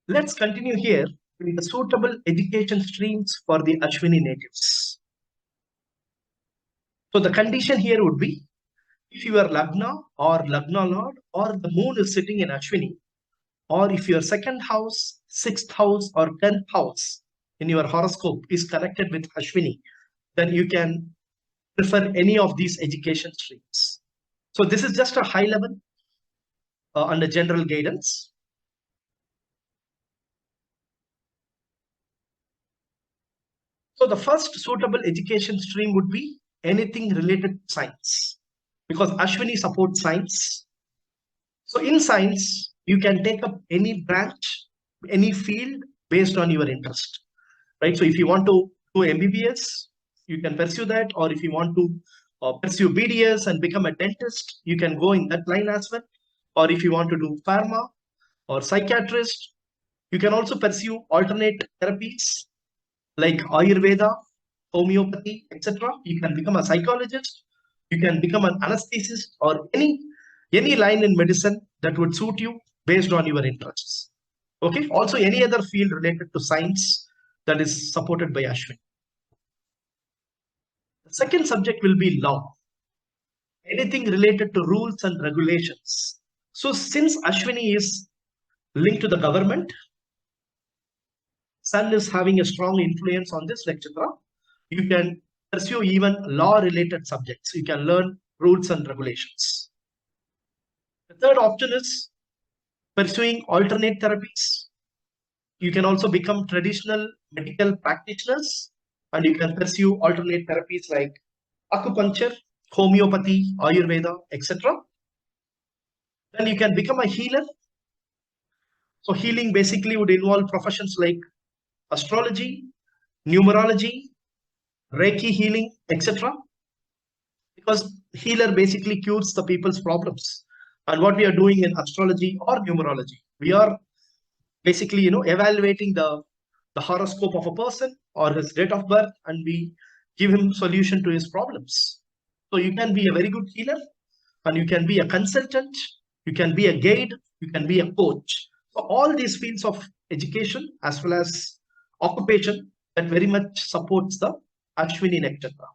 Let's continue here with the suitable education streams for the Ashwini natives. So the condition here would be if your Lagna or Lagna Lord or the moon is sitting in Ashwini, or if your second house, sixth house, or 10th house in your horoscope is connected with Ashwini, then you can prefer any of these education streams. So this is just a high level and a general guidance. So the first suitable education stream would be anything related to science, because Ashwini supports science. So in science, you can take up any branch, any field based on your interest, right? So if you want to do MBBS, you can pursue that, or if you want to pursue BDS and become a dentist, you can go in that line as well. Or if you want to do pharma or psychiatrist, you can also pursue alternate therapies like Ayurveda, homeopathy, etc. You can become a psychologist, you can become an anesthetist, or any line in medicine that would suit you based on your interests. Okay. Also, any other field related to science that is supported by Ashwin. The second subject will be law. Anything related to rules and regulations. So, since Ashwini is linked to the government, Sun is having a strong influence on this nakshatra. You can pursue even law related subjects. You can learn rules and regulations. The third option is pursuing alternate therapies. You can also become traditional medical practitioners, and you can pursue alternate therapies like acupuncture, homeopathy, Ayurveda, etc. Then you can become a healer. So healing basically would involve professions like astrology, numerology, Reiki healing, etc. Because healer basically cures the people's problems. And what we are doing in astrology or numerology, we are basically, evaluating the horoscope of a person or his date of birth, and we give him solution to his problems. So you can be a very good healer, and you can be a consultant, you can be a guide, you can be a coach. So all these fields of education as well as occupation that very much supports the Ashwini Nakshatra.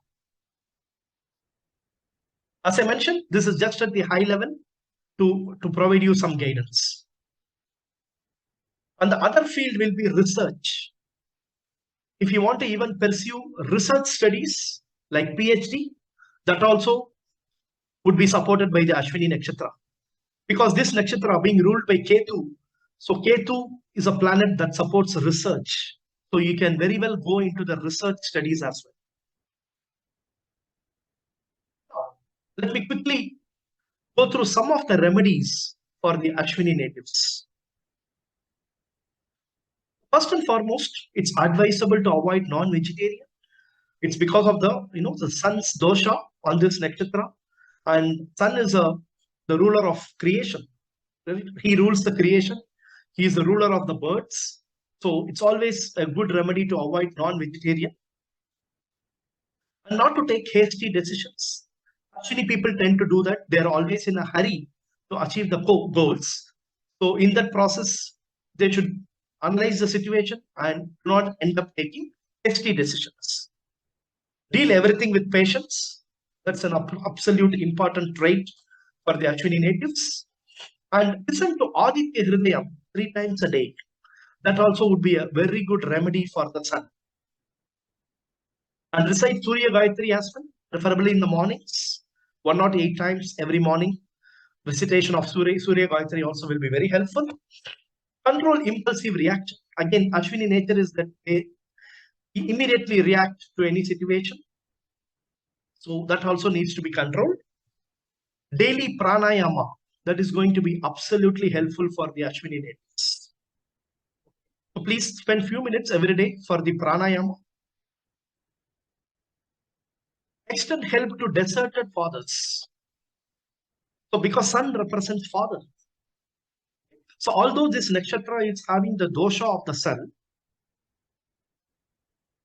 As I mentioned, this is just at the high level to provide you some guidance. And the other field will be research. If you want to even pursue research studies like PhD, that also would be supported by the Ashwini Nakshatra. Because this nakshatra being ruled by Ketu, so Ketu is a planet that supports research. So you can very well go into the research studies as well. Let me quickly go through some of the remedies for the Ashwini natives. First and foremost, it's advisable to avoid non-vegetarian. It's because of the sun's dosha on this nakshatra, and sun is the ruler of creation. Right? He rules the creation. He is the ruler of the birds. So it's always a good remedy to avoid non-vegetarian and not to take hasty decisions. Actually, people tend to do that. They are always in a hurry to achieve the goals. So in that process, they should analyze the situation and not end up taking hasty decisions. Deal everything with patience. That's an absolute important trait for the Ashwini natives. And listen to Aditya Hridayam 3 times a day. That also would be a very good remedy for the sun. And recite Surya Gayatri as well, preferably in the mornings, 108 times every morning. Recitation of Surya Gayatri also will be very helpful. Control impulsive reaction. Again, Ashwini nature is that they immediately react to any situation. So that also needs to be controlled. Daily pranayama, that is going to be absolutely helpful for the Ashwini natives. So please spend few minutes every day for the pranayama. Extend help to deserted fathers. So because sun represents father. So although this nakshatra is having the dosha of the sun,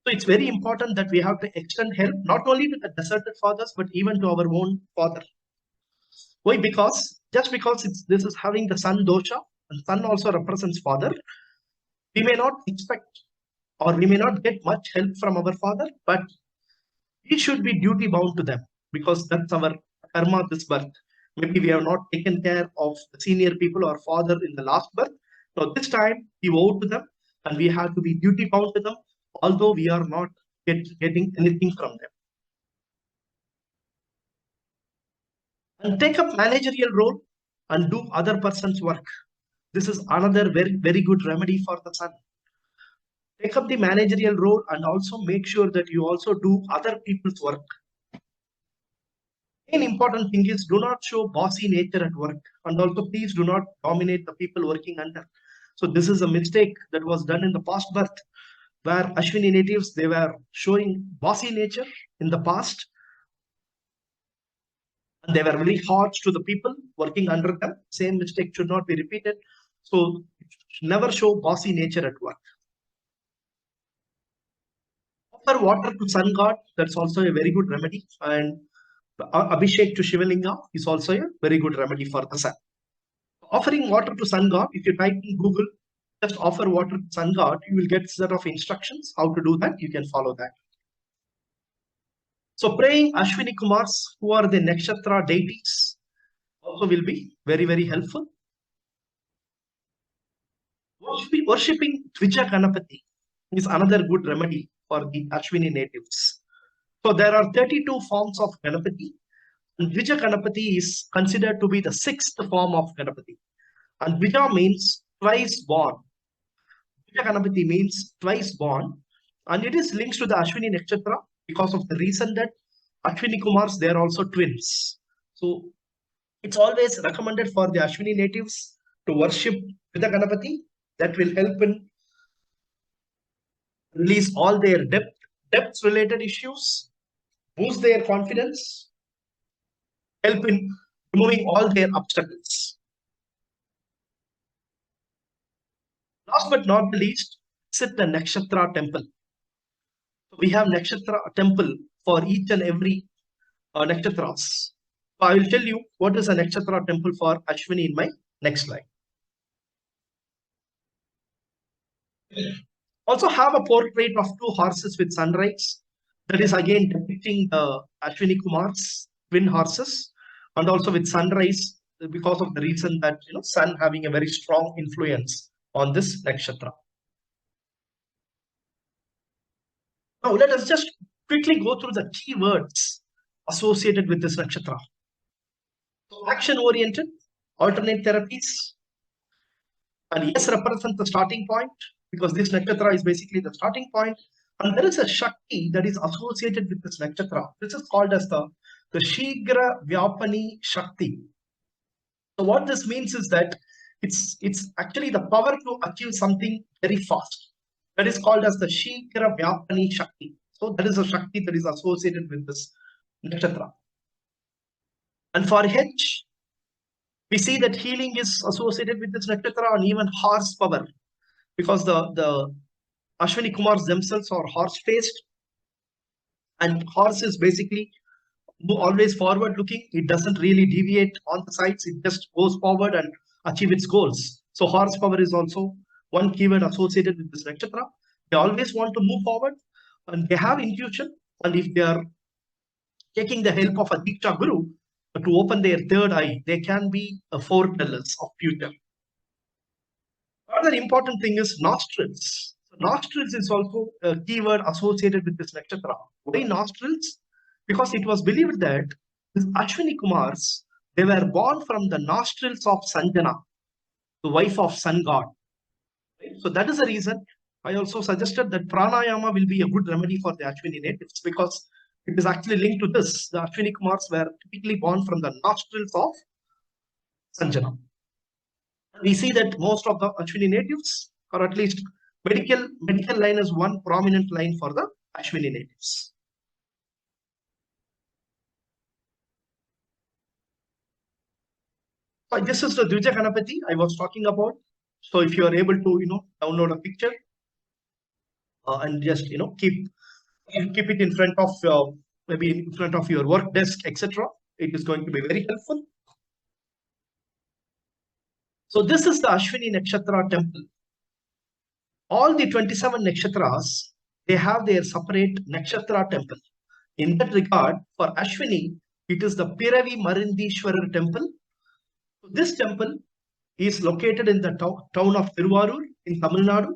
so it's very important that we have to extend help not only to the deserted fathers, but even to our own father. Why? Because just because this is having the sun dosha, and sun also represents father. We may not expect or we may not get much help from our father, but we should be duty bound to them because that's our karma this birth. Maybe we have not taken care of the senior people or father in the last birth. So this time we owe to them and we have to be duty bound to them, although we are not getting anything from them. And take up managerial role and do other person's work. This is another very, very good remedy for the sun. Take up the managerial role and also make sure that you also do other people's work. An important thing is do not show bossy nature at work, and also please do not dominate the people working under. So this is a mistake that was done in the past birth where Ashwini natives, they were showing bossy nature in the past and they were very harsh to the people working under them. Same mistake should not be repeated. So never show bossy nature at work. Offer water to sun god, that's also a very good remedy. And Abhishek to Shivalinga is also a very good remedy for the sun. Offering water to sun god, if you type in Google, just offer water to sun god, you will get a set of instructions how to do that. You can follow that. So praying Ashwini Kumars, who are the Nakshatra deities, also will be very, very helpful. Worshipping Dvija Ganapati is another good remedy for the Ashwini natives. So there are 32 forms of Ganapati, and Dvija Ganapati is considered to be the 6th form of Ganapati. And Dvija means twice born. Dvija Ganapati means twice born, and it is linked to the Ashwini Nakshatra because of the reason that Ashwini Kumars, they are also twins. So it's always recommended for the Ashwini natives to worship Dvija Ganapati. That will help in release all their depths related issues, boost their confidence, help in removing all their obstacles. Last but not the least, visit the Nakshatra temple. We have Nakshatra temple for each and every Nakshatras. So I will tell you what is a Nakshatra temple for Ashwini in my next slide. Also have a portrait of 2 horses with sunrise. That is again depicting the Ashwini Kumars, twin horses, and also with sunrise because of the reason that sun having a very strong influence on this nakshatra. Now let us just quickly go through the key words associated with this nakshatra. So action oriented, alternate therapies, and yes represents the starting point because this nakshatra is basically the starting point. And there is a Shakti that is associated with this nakshatra. This is called as the Shigra Vyapani Shakti. So what this means is that it's actually the power to achieve something very fast. That is called as the Shigra Vyapani Shakti. So that is a Shakti that is associated with this nakshatra. And for H, we see that healing is associated with this nakshatra and even horsepower because the Ashwini Kumars themselves are horse-faced, and horse is basically always forward looking. It doesn't really deviate on the sides. It just goes forward and achieve its goals. So horsepower is also one keyword associated with this nakshatra. They always want to move forward and they have intuition. And if they are taking the help of a Diksha Guru to open their third eye, they can be a foretellers of future. Another important thing is nostrils. Nostrils is also a keyword associated with this nakshatra. Why nostrils? Because it was believed that these Ashwini Kumars, they were born from the nostrils of Sanjana, the wife of sun god. Right? So that is the reason I also suggested that pranayama will be a good remedy for the Ashwini natives because it is actually linked to this. The Ashwini Kumars were typically born from the nostrils of Sanjana. We see that most of the Ashwini natives, or at least medical line is one prominent line for the Ashwini natives. So this is the Dvija Ganapati I was talking about. So if you are able to download a picture and just keep it in front of maybe in front of your work desk, etc., it is going to be very helpful. So this is the Ashwini Nakshatra temple. All the 27 nakshatras, they have their separate nakshatra temple. In that regard, for Ashwini, it is the Piravi Marindishwarar temple. This temple is located in the town of Tiruvarur in Tamil Nadu,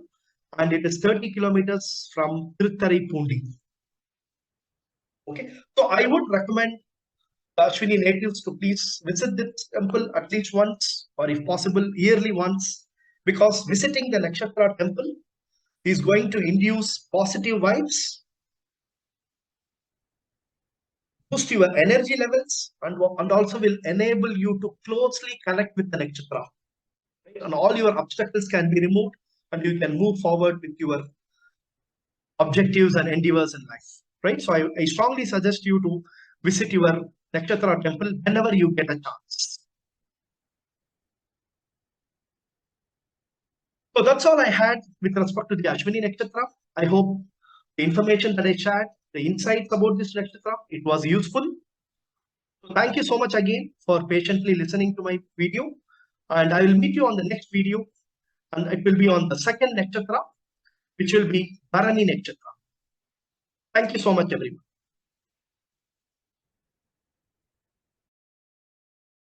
and it is 30 kilometers from Tirutharaipundi. Okay, so I would recommend Ashwini natives to please visit this temple at least once, or if possible, yearly once, because visiting the Nakshatra temple is going to induce positive vibes, boost your energy levels, and also will enable you to closely connect with the Nakshatra. Right? And all your obstacles can be removed, and you can move forward with your objectives and endeavors in life. Right? So I strongly suggest you to visit your Nakshatra temple whenever you get a chance. So that's all I had with respect to the Ashwini Nakshatra. I hope the information that I shared, the insights about this Nakshatra, it was useful. So thank you so much again for patiently listening to my video. And I will meet you on the next video. And it will be on the second Nakshatra, which will be Bharani Nakshatra. Thank you so much, everyone.